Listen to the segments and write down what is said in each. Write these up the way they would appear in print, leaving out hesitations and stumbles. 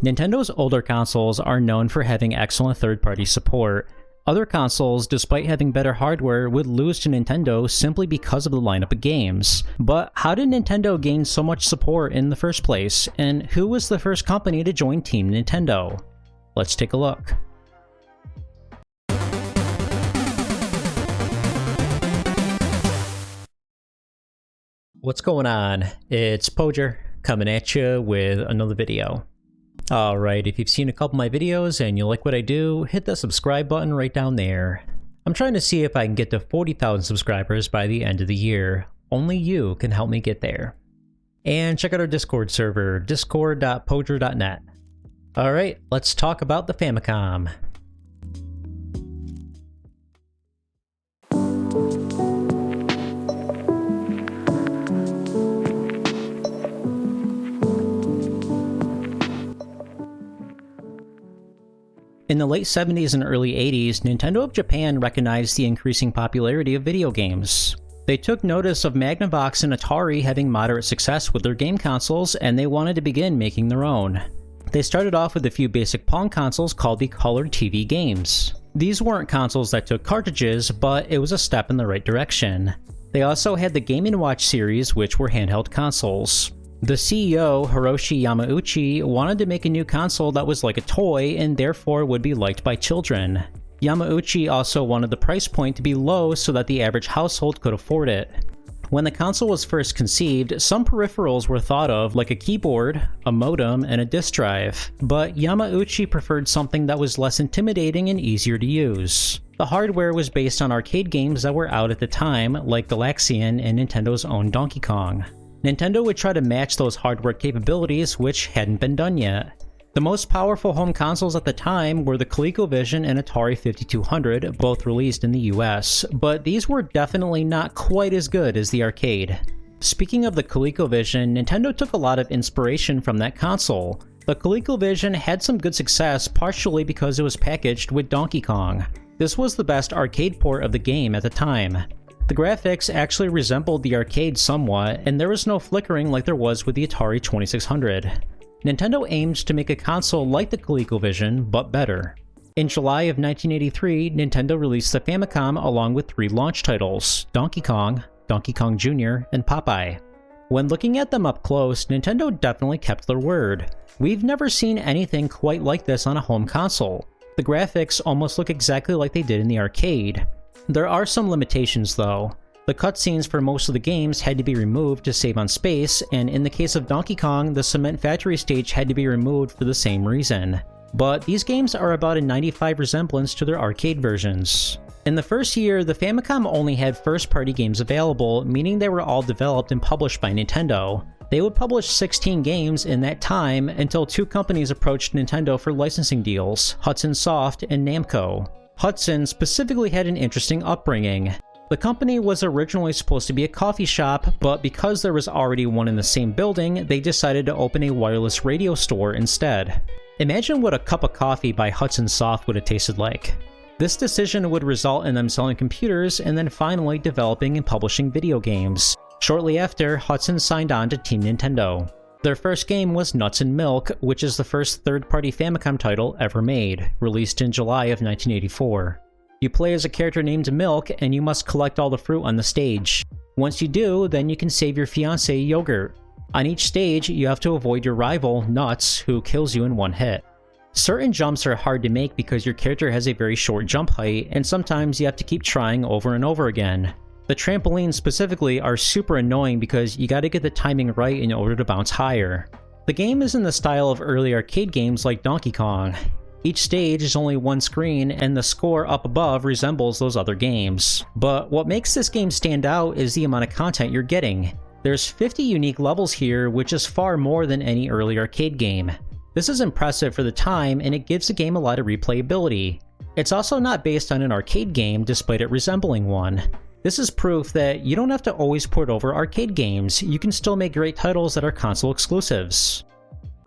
Nintendo's older consoles are known for having excellent third-party support. Other consoles, despite having better hardware, would lose to Nintendo simply because of the lineup of games. But how did Nintendo gain so much support in the first place, and who was the first company to join Team Nintendo? Let's take a look. What's going on? It's Podrez coming at you with another video. Alright, if you've seen a couple of my videos and you like what I do, hit the subscribe button right down there. I'm trying to see if I can get to 40,000 subscribers by the end of the year. Only you can help me get there. And check out our Discord server, discord.podrez.net. Alright, let's talk about the Famicom. In the late 70s and early 80s, Nintendo of Japan recognized the increasing popularity of video games. They took notice of Magnavox and Atari having moderate success with their game consoles, and they wanted to begin making their own. They started off with a few basic Pong consoles called the Colored TV games. These weren't consoles that took cartridges, but it was a step in the right direction. They also had the Game & Watch series, which were handheld consoles. The CEO, Hiroshi Yamauchi, wanted to make a new console that was like a toy and therefore would be liked by children. Yamauchi also wanted the price point to be low so that the average household could afford it. When the console was first conceived, some peripherals were thought of like a keyboard, a modem, and a disk drive, but Yamauchi preferred something that was less intimidating and easier to use. The hardware was based on arcade games that were out at the time, like Galaxian and Nintendo's own Donkey Kong. Nintendo would try to match those hardware capabilities, which hadn't been done yet. The most powerful home consoles at the time were the ColecoVision and Atari 5200, both released in the US, but these were definitely not quite as good as the arcade. Speaking of the ColecoVision, Nintendo took a lot of inspiration from that console. The ColecoVision had some good success partially because it was packaged with Donkey Kong. This was the best arcade port of the game at the time. The graphics actually resembled the arcade somewhat, and there was no flickering like there was with the Atari 2600. Nintendo aimed to make a console like the ColecoVision, but better. In July of 1983, Nintendo released the Famicom along with 3 launch titles, Donkey Kong, Donkey Kong Jr., and Popeye. When looking at them up close, Nintendo definitely kept their word. We've never seen anything quite like this on a home console. The graphics almost look exactly like they did in the arcade. There are some limitations though. The cutscenes for most of the games had to be removed to save on space, and in the case of Donkey Kong, the Cement Factory stage had to be removed for the same reason. But these games are about a 95% resemblance to their arcade versions. In the first year, the Famicom only had first-party games available, meaning they were all developed and published by Nintendo. They would publish 16 games in that time until 2 companies approached Nintendo for licensing deals, Hudson Soft and Namco. Hudson specifically had an interesting upbringing. The company was originally supposed to be a coffee shop, but because there was already one in the same building, they decided to open a wireless radio store instead. Imagine what a cup of coffee by Hudson Soft would have tasted like. This decision would result in them selling computers and then finally developing and publishing video games. Shortly after, Hudson signed on to Team Nintendo. Their first game was Nuts and Milk, which is the first third-party Famicom title ever made, released in July of 1984. You play as a character named Milk, and you must collect all the fruit on the stage. Once you do, then you can save your fiancée Yogurt. On each stage, you have to avoid your rival, Nuts, who kills you in one hit. Certain jumps are hard to make because your character has a very short jump height, and sometimes you have to keep trying over and over again. The trampolines specifically are super annoying because you gotta get the timing right in order to bounce higher. The game is in the style of early arcade games like Donkey Kong. Each stage is only one screen, and the score up above resembles those other games. But what makes this game stand out is the amount of content you're getting. There's 50 unique levels here, which is far more than any early arcade game. This is impressive for the time, and it gives the game a lot of replayability. It's also not based on an arcade game, despite it resembling one. This is proof that you don't have to always port over arcade games, you can still make great titles that are console exclusives.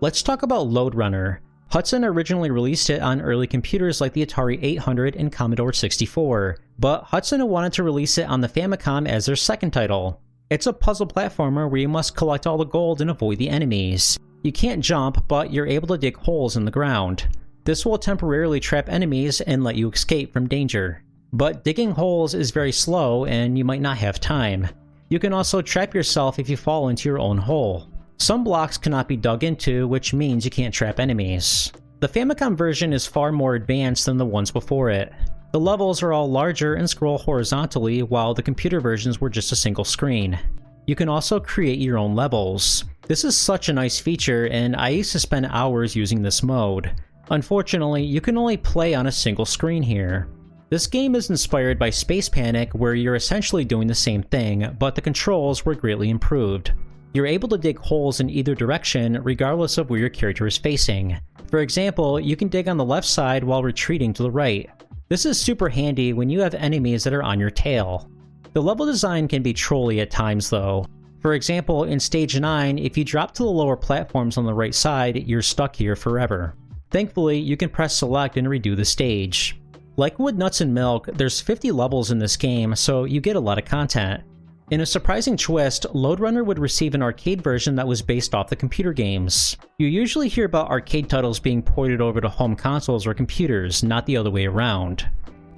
Let's talk about Lode Runner. Hudson originally released it on early computers like the Atari 800 and Commodore 64, but Hudson wanted to release it on the Famicom as their second title. It's a puzzle platformer where you must collect all the gold and avoid the enemies. You can't jump, but you're able to dig holes in the ground. This will temporarily trap enemies and let you escape from danger. But digging holes is very slow and you might not have time. You can also trap yourself if you fall into your own hole. Some blocks cannot be dug into, which means you can't trap enemies. The Famicom version is far more advanced than the ones before it. The levels are all larger and scroll horizontally, while the computer versions were just a single screen. You can also create your own levels. This is such a nice feature, and I used to spend hours using this mode. Unfortunately, you can only play on a single screen here. This game is inspired by Space Panic, where you're essentially doing the same thing, but the controls were greatly improved. You're able to dig holes in either direction, regardless of where your character is facing. For example, you can dig on the left side while retreating to the right. This is super handy when you have enemies that are on your tail. The level design can be trolly at times though. For example, in Stage 9, if you drop to the lower platforms on the right side, you're stuck here forever. Thankfully, you can press select and redo the stage. Like with Nuts and Milk, there's 50 levels in this game, so you get a lot of content. In a surprising twist, Lode Runner would receive an arcade version that was based off the computer games. You usually hear about arcade titles being ported over to home consoles or computers, not the other way around.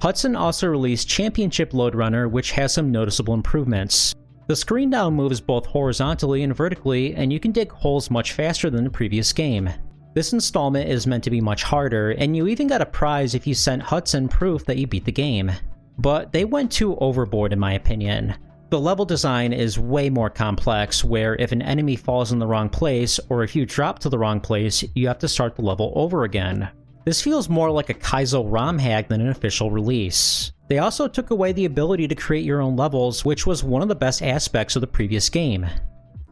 Hudson also released Championship Lode Runner, which has some noticeable improvements. The screen now moves both horizontally and vertically, and you can dig holes much faster than the previous game. This installment is meant to be much harder, and you even got a prize if you sent Hudson proof that you beat the game. But they went too overboard in my opinion. The level design is way more complex, where if an enemy falls in the wrong place, or if you drop to the wrong place, you have to start the level over again. This feels more like a Kaizo ROM hack than an official release. They also took away the ability to create your own levels, which was one of the best aspects of the previous game.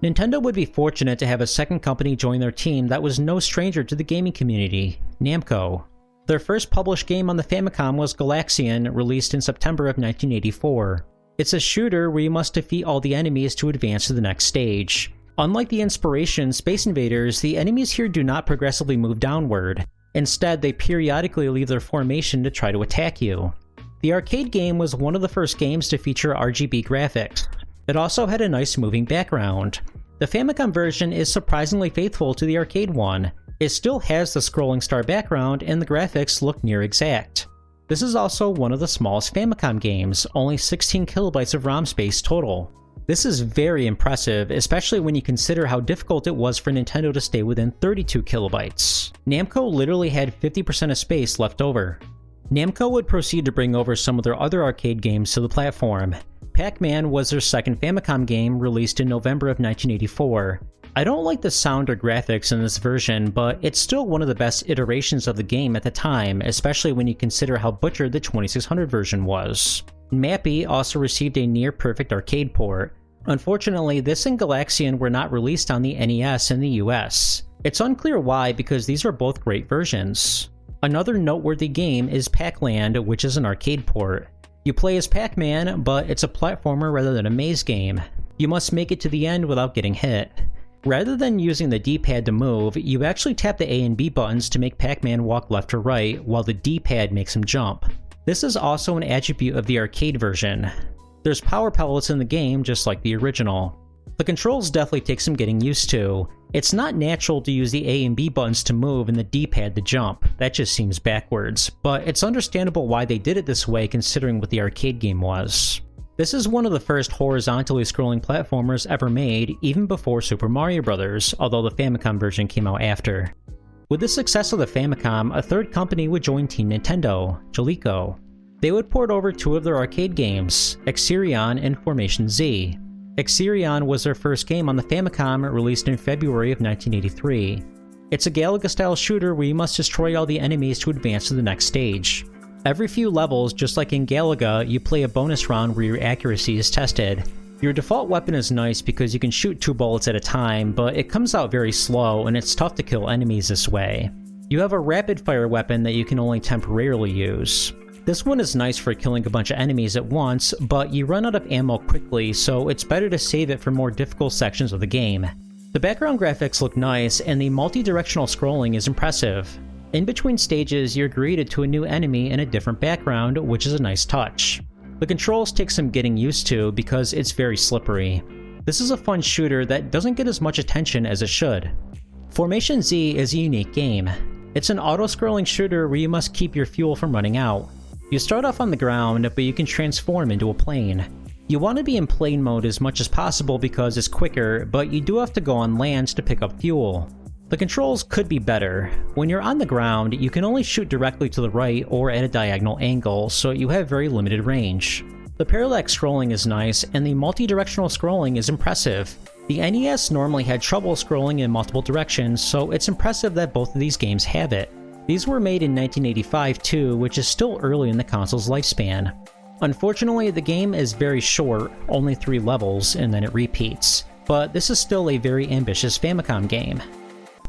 Nintendo would be fortunate to have a second company join their team that was no stranger to the gaming community, Namco. Their first published game on the Famicom was Galaxian, released in September of 1984. It's a shooter where you must defeat all the enemies to advance to the next stage. Unlike the inspiration Space Invaders, the enemies here do not progressively move downward. Instead, they periodically leave their formation to try to attack you. The arcade game was one of the first games to feature RGB graphics. It also had a nice moving background. The Famicom version is surprisingly faithful to the arcade one. It still has the scrolling star background and the graphics look near exact. This is also one of the smallest Famicom games, only 16 kilobytes of ROM space total. This is very impressive, especially when you consider how difficult it was for Nintendo to stay within 32 kilobytes. Namco literally had 50% of space left over. Namco would proceed to bring over some of their other arcade games to the platform. Pac-Man was their second Famicom game, released in November of 1984. I don't like the sound or graphics in this version, but it's still one of the best iterations of the game at the time, especially when you consider how butchered the 2600 version was. McBee also received a near-perfect arcade port. Unfortunately, this and Galaxian were not released on the NES in the US. It's unclear why, because these are both great versions. Another noteworthy game is Pac-Land, which is an arcade port. You play as Pac-Man, but it's a platformer rather than a maze game. You must make it to the end without getting hit. Rather than using the D-pad to move, you actually tap the A and B buttons to make Pac-Man walk left or right, while the D-pad makes him jump. This is also an attribute of the arcade version. There's power pellets in the game, just like the original. The controls definitely take some getting used to. It's not natural to use the A and B buttons to move and the D-pad to jump. That just seems backwards, but it's understandable why they did it this way considering what the arcade game was. This is one of the first horizontally scrolling platformers ever made, even before Super Mario Bros., although the Famicom version came out after. With the success of the Famicom, a third company would join Team Nintendo, Jaleco. They would port over two of their arcade games, Exerion and Formation Z. Exerion was their first game on the Famicom, released in February of 1983. It's a Galaga-style shooter where you must destroy all the enemies to advance to the next stage. Every few levels, just like in Galaga, you play a bonus round where your accuracy is tested. Your default weapon is nice because you can shoot 2 bullets at a time, but it comes out very slow and it's tough to kill enemies this way. You have a rapid-fire weapon that you can only temporarily use. This one is nice for killing a bunch of enemies at once, but you run out of ammo quickly, so it's better to save it for more difficult sections of the game. The background graphics look nice, and the multi-directional scrolling is impressive. In between stages, you're greeted to a new enemy in a different background, which is a nice touch. The controls take some getting used to because it's very slippery. This is a fun shooter that doesn't get as much attention as it should. Formation Z is a unique game. It's an auto-scrolling shooter where you must keep your fuel from running out. You start off on the ground, but you can transform into a plane. You want to be in plane mode as much as possible because it's quicker, but you do have to go on lands to pick up fuel. The controls could be better. When you're on the ground, you can only shoot directly to the right or at a diagonal angle, so you have very limited range. The parallax scrolling is nice, and the multi-directional scrolling is impressive. The NES normally had trouble scrolling in multiple directions, so it's impressive that both of these games have it. These were made in 1985 too, which is still early in the console's lifespan. Unfortunately, the game is very short, only 3 levels, and then it repeats. But this is still a very ambitious Famicom game.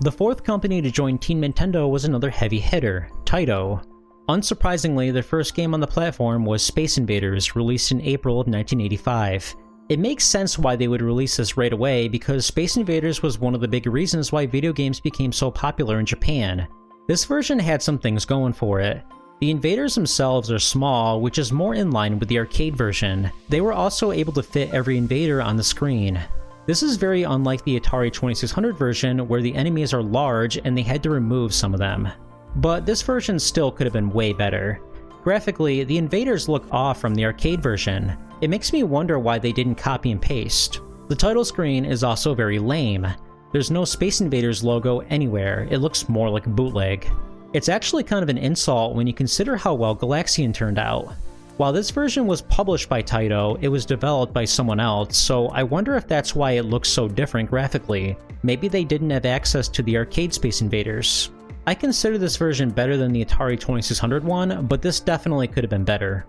The fourth company to join Team Nintendo was another heavy hitter, Taito. Unsurprisingly, their first game on the platform was Space Invaders, released in April of 1985. It makes sense why they would release this right away because Space Invaders was one of the big reasons why video games became so popular in Japan. This version had some things going for it. The invaders themselves are small, which is more in line with the arcade version. They were also able to fit every invader on the screen. This is very unlike the Atari 2600 version where the enemies are large and they had to remove some of them. But this version still could have been way better. Graphically, the invaders look off from the arcade version. It makes me wonder why they didn't copy and paste. The title screen is also very lame. There's no Space Invaders logo anywhere, it looks more like a bootleg. It's actually kind of an insult when you consider how well Galaxian turned out. While this version was published by Taito, it was developed by someone else, so I wonder if that's why it looks so different graphically. Maybe they didn't have access to the arcade Space Invaders. I consider this version better than the Atari 2600 one, but this definitely could have been better.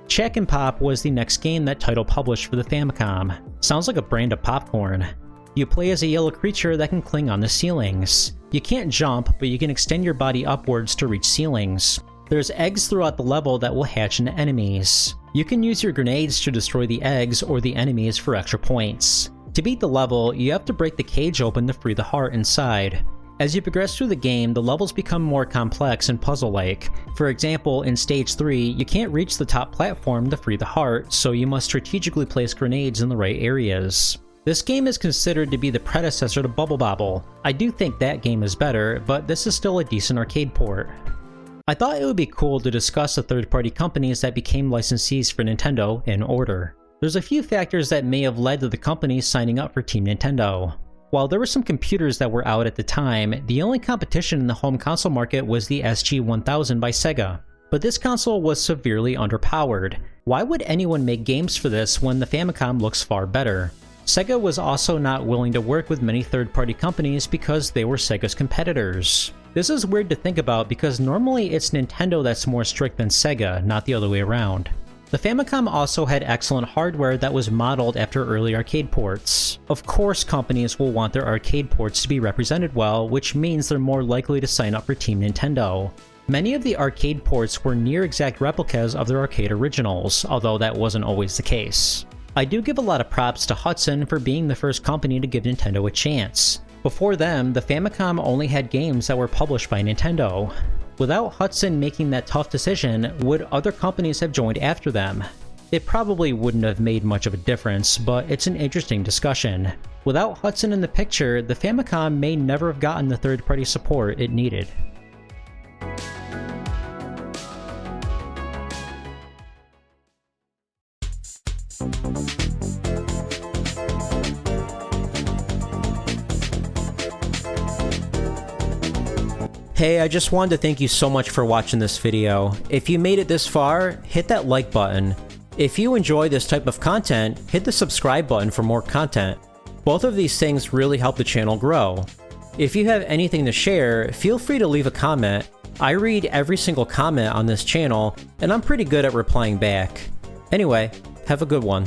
Chack'N Pop was the next game that Taito published for the Famicom. Sounds like a brand of popcorn. You play as a yellow creature that can cling on the ceilings. You can't jump, but you can extend your body upwards to reach ceilings. There's eggs throughout the level that will hatch into enemies. You can use your grenades to destroy the eggs or the enemies for extra points. To beat the level, you have to break the cage open to free the heart inside. As you progress through the game, the levels become more complex and puzzle-like. For example, in Stage 3, you can't reach the top platform to free the heart, so you must strategically place grenades in the right areas. This game is considered to be the predecessor to Bubble Bobble. I do think that game is better, but this is still a decent arcade port. I thought it would be cool to discuss the third-party companies that became licensees for Nintendo in order. There's a few factors that may have led to the companies signing up for Team Nintendo. While there were some computers that were out at the time, the only competition in the home console market was the SG-1000 by Sega. But this console was severely underpowered. Why would anyone make games for this when the Famicom looks far better? Sega was also not willing to work with many third-party companies because they were Sega's competitors. This is weird to think about because normally it's Nintendo that's more strict than Sega, not the other way around. The Famicom also had excellent hardware that was modeled after early arcade ports. Of course companies will want their arcade ports to be represented well, which means they're more likely to sign up for Team Nintendo. Many of the arcade ports were near exact replicas of their arcade originals, although that wasn't always the case. I do give a lot of props to Hudson for being the first company to give Nintendo a chance. Before them, the Famicom only had games that were published by Nintendo. Without Hudson making that tough decision, would other companies have joined after them? It probably wouldn't have made much of a difference, but it's an interesting discussion. Without Hudson in the picture, the Famicom may never have gotten the third-party support it needed. Hey, I just wanted to thank you so much for watching this video. If you made it this far, hit that like button. If you enjoy this type of content, hit the subscribe button for more content. Both of these things really help the channel grow. If you have anything to share, feel free to leave a comment. I read every single comment on this channel, and I'm pretty good at replying back. Anyway, have a good one.